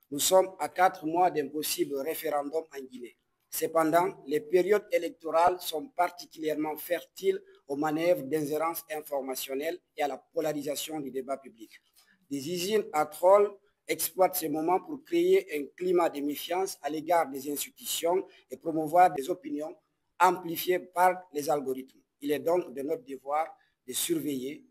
Nous sommes à 4 mois d'un possible référendum en Guinée. Cependant, les périodes électorales sont particulièrement fertiles aux manœuvres d'ingérence informationnelle et à la polarisation du débat public. Des usines à trolls exploitent ces moments pour créer un climat de méfiance à l'égard des institutions et promouvoir des opinions amplifiées par les algorithmes. Il est donc de notre devoir de surveiller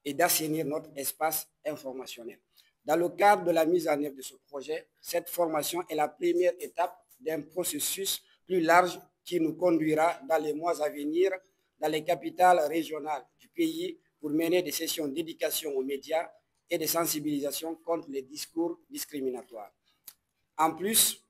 et d'assainir notre espace informationnel. Dans le cadre de la mise en œuvre de ce projet, cette formation est la première étape d'un processus plus large qui nous conduira dans les mois à venir dans les capitales régionales du pays pour mener des sessions d'éducation aux médias et de sensibilisation contre les discours discriminatoires. En plus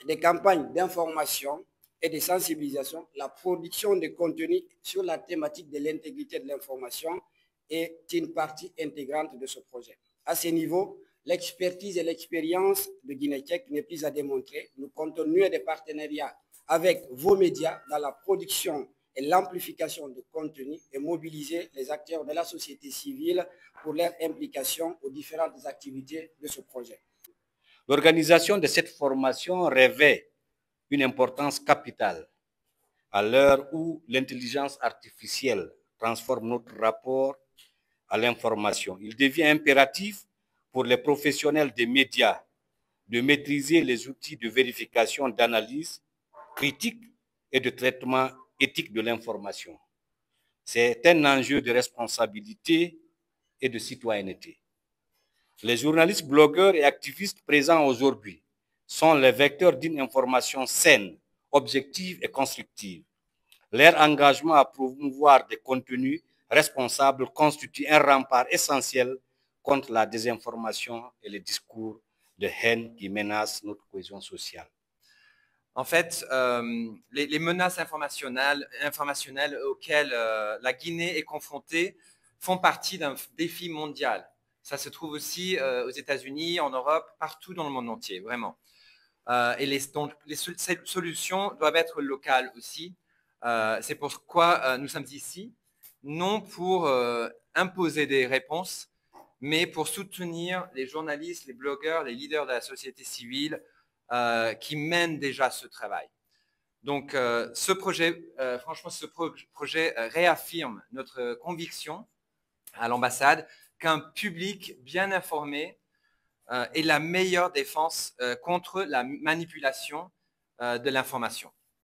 des campagnes d'information et de sensibilisation, la production de contenu sur la thématique de l'intégrité de l'information est une partie intégrante de ce projet. À ce niveau, l'expertise et l'expérience de Guinée-Tchèque n'est plus à démontrer. Nous comptons nouer des partenariats avec vos médias dans la production et l'amplification de contenu et mobiliser les acteurs de la société civile pour leur implication aux différentes activités de ce projet. L'organisation de cette formation revêt une importance capitale à l'heure où l'intelligence artificielle transforme notre rapport à l'information. Il devient impératif pour les professionnels des médias de maîtriser les outils de vérification, d'analyse critique et de traitement éthique de l'information. C'est un enjeu de responsabilité et de citoyenneté. Les journalistes, blogueurs et activistes présents aujourd'hui sont les vecteurs d'une information saine, objective et constructive. Leur engagement à promouvoir des contenus responsables constitue un rempart essentiel contre la désinformation et les discours de haine qui menacent notre cohésion sociale. En fait, les menaces informationnelles auxquelles la Guinée est confrontée font partie d'un défi mondial. Ça se trouve aussi aux États-Unis, en Europe, partout dans le monde entier, vraiment. Et donc, les solutions doivent être locales aussi. C'est pourquoi nous sommes ici, non pour imposer des réponses, mais pour soutenir les journalistes, les blogueurs, les leaders de la société civile qui mènent déjà ce travail. Donc, ce projet, franchement, ce projet réaffirme notre conviction à l'ambassade qu'un public bien informé est la meilleure défense contre la manipulation de l'information.